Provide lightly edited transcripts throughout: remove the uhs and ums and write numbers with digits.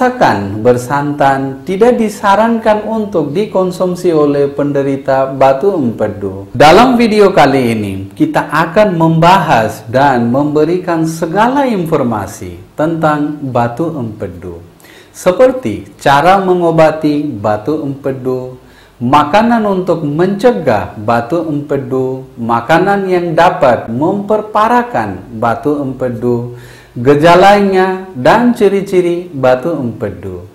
masakan bersantan tidak disarankan untuk dikonsumsi oleh penderita batu empedu. Dalam video kali ini, kita akan membahas dan memberikan segala informasi tentang batu empedu, seperti cara mengobati batu empedu, makanan untuk mencegah batu empedu, makanan yang dapat memperparahkan batu empedu, gejalanya dan ciri-ciri batu empedu.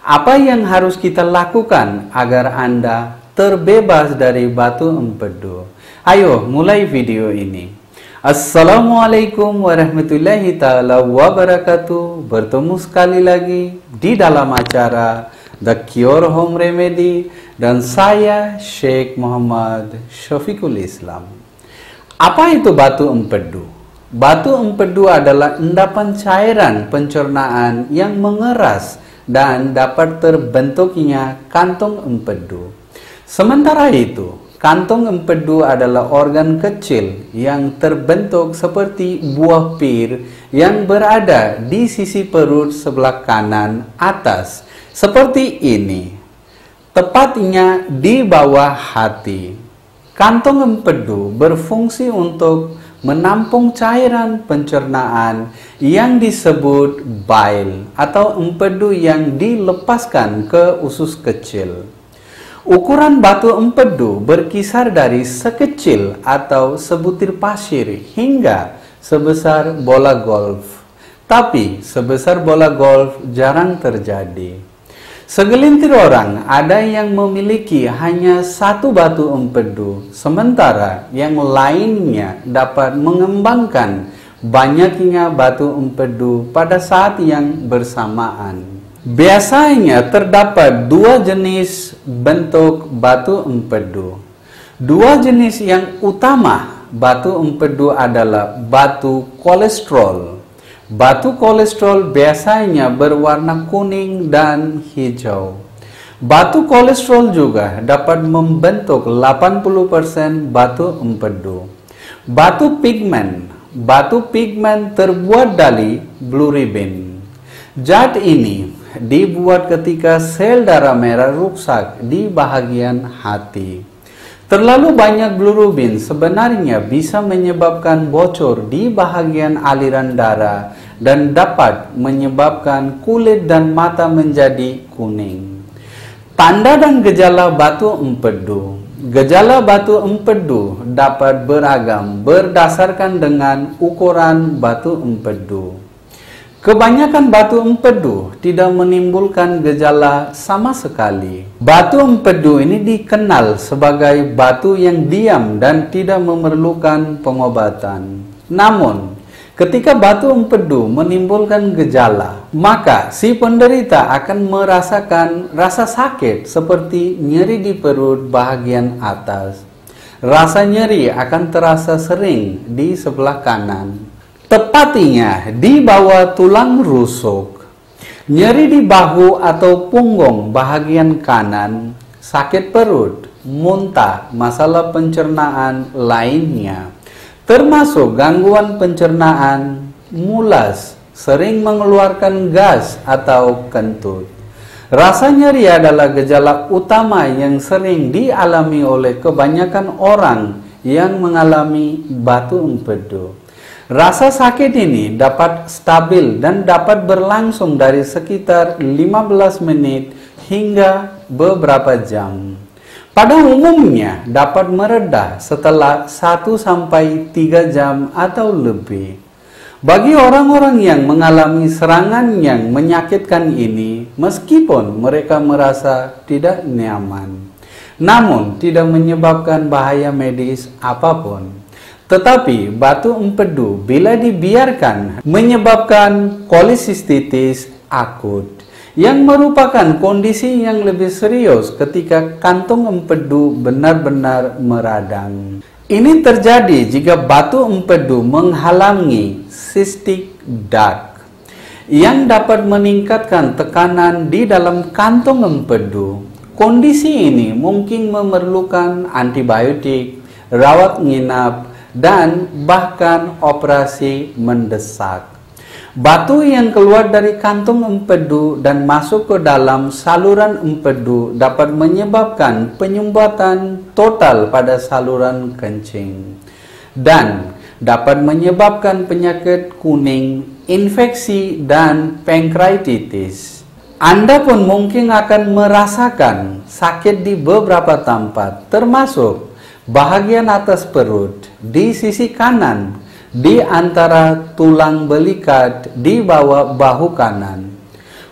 Apa yang harus kita lakukan agar Anda terbebas dari batu empedu? Ayo mulai video ini. Assalamualaikum warahmatullahi ta'ala wabarakatuh. Bertemu sekali lagi di dalam acara The Cure Home Remedy dan saya Sheikh Muhammad Syafiqul Islam. Apa itu batu empedu? Batu empedu adalah endapan cairan pencernaan yang mengeras dan dapat terbentuknya kantong empedu. Sementara itu, kantong empedu adalah organ kecil yang terbentuk seperti buah pir yang berada di sisi perut sebelah kanan atas, seperti ini, tepatnya di bawah hati. Kantong empedu berfungsi untuk menampung cairan pencernaan yang disebut bile atau empedu yang dilepaskan ke usus kecil. Ukuran batu empedu berkisar dari sekecil atau sebutir pasir hingga sebesar bola golf. Tapi sebesar bola golf jarang terjadi. Segelintir orang ada yang memiliki hanya satu batu empedu, sementara yang lainnya dapat mengembangkan banyaknya batu empedu pada saat yang bersamaan. Biasanya terdapat dua jenis bentuk batu empedu. Dua jenis yang utama batu empedu adalah batu kolesterol. Batu kolesterol biasanya berwarna kuning dan hijau. Batu kolesterol juga dapat membentuk 80% batu empedu. Batu pigmen. Batu pigmen terbuat dari bilirubin. Zat ini dibuat ketika sel darah merah rusak di bagian hati. Terlalu banyak bilirubin sebenarnya bisa menyebabkan bocor di bagian aliran darah dan dapat menyebabkan kulit dan mata menjadi kuning. Tanda dan gejala batu empedu. Gejala batu empedu dapat beragam berdasarkan dengan ukuran batu empedu. Kebanyakan batu empedu tidak menimbulkan gejala sama sekali. Batu empedu ini dikenal sebagai batu yang diam dan tidak memerlukan pengobatan. Namun, ketika batu empedu menimbulkan gejala, maka si penderita akan merasakan rasa sakit seperti nyeri di perut bagian atas. Rasa nyeri akan terasa sering di sebelah kanan, tepatnya di bawah tulang rusuk, nyeri di bahu atau punggung bagian kanan, sakit perut, muntah, masalah pencernaan lainnya, termasuk gangguan pencernaan, mulas, sering mengeluarkan gas atau kentut. Rasa nyeri adalah gejala utama yang sering dialami oleh kebanyakan orang yang mengalami batu empedu. Rasa sakit ini dapat stabil dan dapat berlangsung dari sekitar 15 menit hingga beberapa jam. Pada umumnya dapat mereda setelah 1-3 jam atau lebih. Bagi orang-orang yang mengalami serangan yang menyakitkan ini, meskipun mereka merasa tidak nyaman, namun tidak menyebabkan bahaya medis apapun. Tetapi batu empedu bila dibiarkan menyebabkan kolesistitis akut, yang merupakan kondisi yang lebih serius ketika kantong empedu benar-benar meradang. Ini terjadi jika batu empedu menghalangi cystic duct, yang dapat meningkatkan tekanan di dalam kantong empedu. Kondisi ini mungkin memerlukan antibiotik, rawat inap, dan bahkan operasi mendesak. Batu yang keluar dari kantung empedu dan masuk ke dalam saluran empedu dapat menyebabkan penyumbatan total pada saluran kencing dan dapat menyebabkan penyakit kuning, infeksi, dan pankreatitis. Anda pun mungkin akan merasakan sakit di beberapa tempat, termasuk bahagian atas perut, di sisi kanan, di antara tulang belikat di bawah bahu kanan.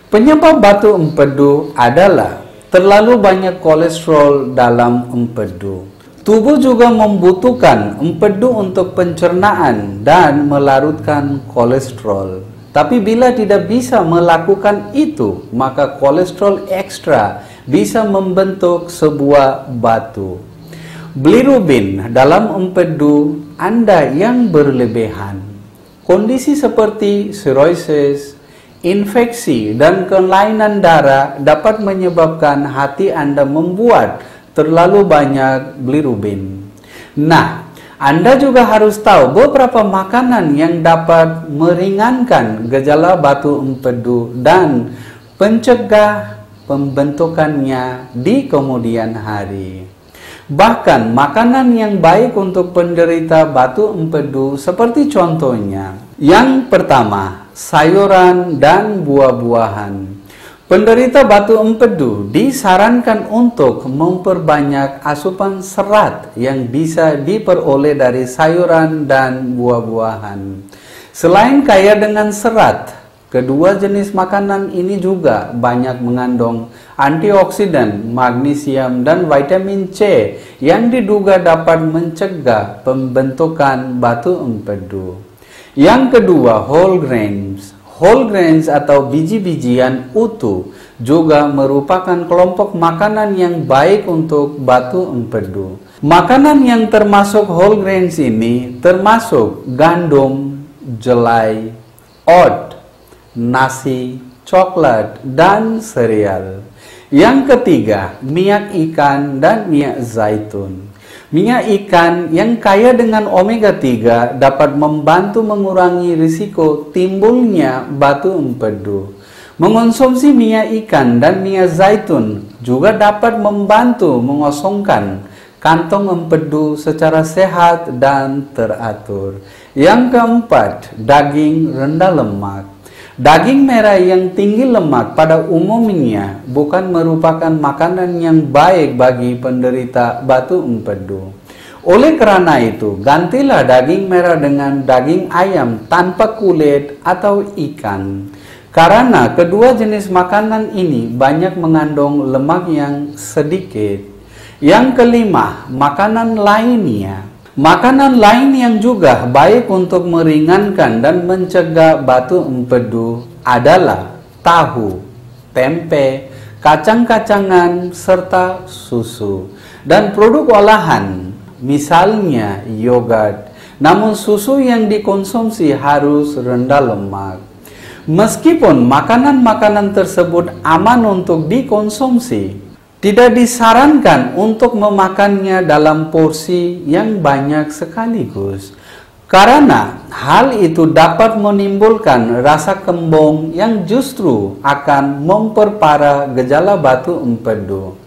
Penyebab batu empedu adalah terlalu banyak kolesterol dalam empedu. Tubuh juga membutuhkan empedu untuk pencernaan dan melarutkan kolesterol. Tapi bila tidak bisa melakukan itu, maka kolesterol ekstra bisa membentuk sebuah batu. Bilirubin dalam empedu Anda yang berlebihan. Kondisi seperti cirrhosis, infeksi, dan kelainan darah dapat menyebabkan hati Anda membuat terlalu banyak bilirubin. Nah, Anda juga harus tahu beberapa makanan yang dapat meringankan gejala batu empedu dan mencegah pembentukannya di kemudian hari. Bahkan makanan yang baik untuk penderita batu empedu seperti contohnya. Yang pertama, sayuran dan buah-buahan. Penderita batu empedu disarankan untuk memperbanyak asupan serat yang bisa diperoleh dari sayuran dan buah-buahan. Selain kaya dengan serat, kedua jenis makanan ini juga banyak mengandung antioksidan, magnesium, dan vitamin C yang diduga dapat mencegah pembentukan batu empedu. Yang kedua, whole grains. Whole grains atau biji-bijian utuh juga merupakan kelompok makanan yang baik untuk batu empedu. Makanan yang termasuk whole grains ini termasuk gandum, jelai, oat, nasi, coklat, dan sereal. Yang ketiga, minyak ikan dan minyak zaitun. Minyak ikan yang kaya dengan omega 3 dapat membantu mengurangi risiko timbulnya batu empedu. Mengonsumsi minyak ikan dan minyak zaitun juga dapat membantu mengosongkan kantong empedu secara sehat dan teratur. Yang keempat, daging rendah lemak. Daging merah yang tinggi lemak pada umumnya bukan merupakan makanan yang baik bagi penderita batu empedu. Oleh karena itu, gantilah daging merah dengan daging ayam tanpa kulit atau ikan. Karena kedua jenis makanan ini banyak mengandung lemak yang sedikit. Yang kelima, makanan lainnya. Makanan lain yang juga baik untuk meringankan dan mencegah batu empedu adalah tahu, tempe, kacang-kacangan, serta susu. Dan produk olahan, misalnya yogurt. Namun susu yang dikonsumsi harus rendah lemak. Meskipun makanan-makanan tersebut aman untuk dikonsumsi, tidak disarankan untuk memakannya dalam porsi yang banyak sekaligus, karena hal itu dapat menimbulkan rasa kembung yang justru akan memperparah gejala batu empedu.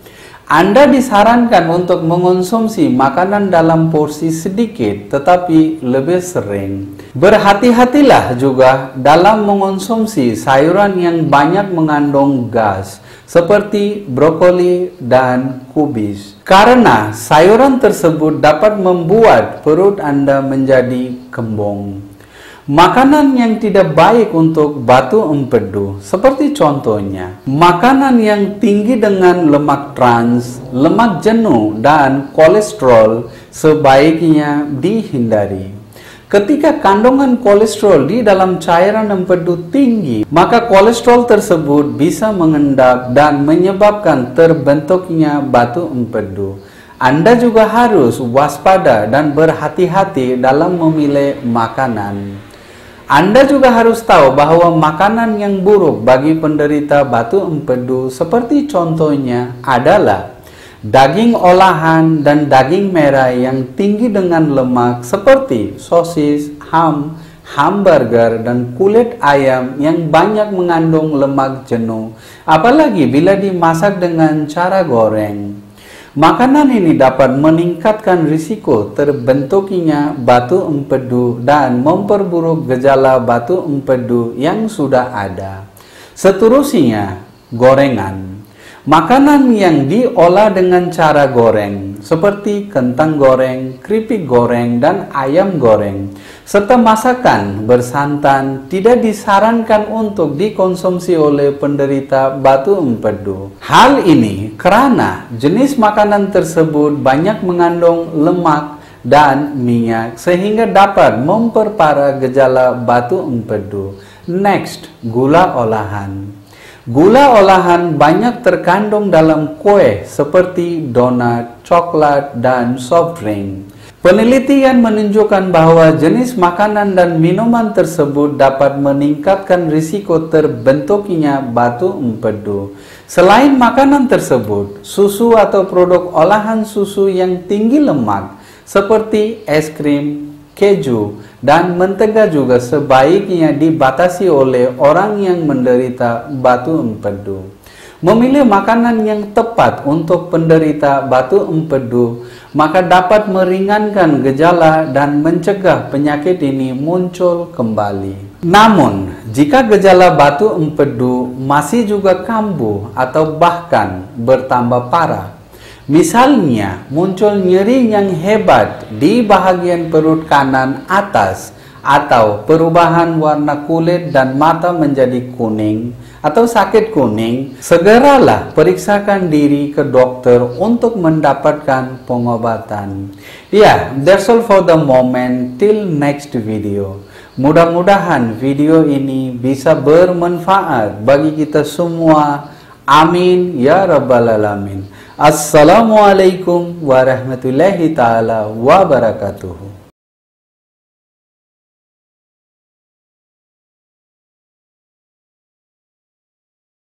Anda disarankan untuk mengonsumsi makanan dalam porsi sedikit tetapi lebih sering. Berhati-hatilah juga dalam mengonsumsi sayuran yang banyak mengandung gas seperti brokoli dan kubis, karena sayuran tersebut dapat membuat perut Anda menjadi kembung. Makanan yang tidak baik untuk batu empedu seperti contohnya makanan yang tinggi dengan lemak trans, lemak jenuh, dan kolesterol sebaiknya dihindari. Ketika kandungan kolesterol di dalam cairan empedu tinggi, maka kolesterol tersebut bisa mengendap dan menyebabkan terbentuknya batu empedu. Anda juga harus waspada dan berhati-hati dalam memilih makanan. Anda juga harus tahu bahwa makanan yang buruk bagi penderita batu empedu seperti contohnya adalah daging olahan dan daging merah yang tinggi dengan lemak seperti sosis, ham, hamburger, dan kulit ayam yang banyak mengandung lemak jenuh, apalagi bila dimasak dengan cara goreng. Makanan ini dapat meningkatkan risiko terbentuknya batu empedu dan memperburuk gejala batu empedu yang sudah ada. Seterusnya, gorengan. Makanan yang diolah dengan cara goreng, seperti kentang goreng, keripik goreng, dan ayam goreng, serta masakan bersantan tidak disarankan untuk dikonsumsi oleh penderita batu empedu. Hal ini karena jenis makanan tersebut banyak mengandung lemak dan minyak sehingga dapat memperparah gejala batu empedu. Next, gula olahan. Gula olahan banyak terkandung dalam kue seperti donat, coklat, dan soft drink. Penelitian menunjukkan bahwa jenis makanan dan minuman tersebut dapat meningkatkan risiko terbentuknya batu empedu. Selain makanan tersebut, susu atau produk olahan susu yang tinggi lemak seperti es krim, keju, dan mentega juga sebaiknya dibatasi oleh orang yang menderita batu empedu. Memilih makanan yang tepat untuk penderita batu empedu maka dapat meringankan gejala dan mencegah penyakit ini muncul kembali. Namun, jika gejala batu empedu masih juga kambuh atau bahkan bertambah parah, misalnya muncul nyeri yang hebat di bahagian perut kanan atas atau perubahan warna kulit dan mata menjadi kuning atau sakit kuning, segeralah periksakan diri ke dokter untuk mendapatkan pengobatan. Ya, that's all for the moment. Till next video. Mudah-mudahan video ini bisa bermanfaat bagi kita semua. Amin ya rabbal alamin. Assalamualaikum warahmatullahi taala wabarakatuh.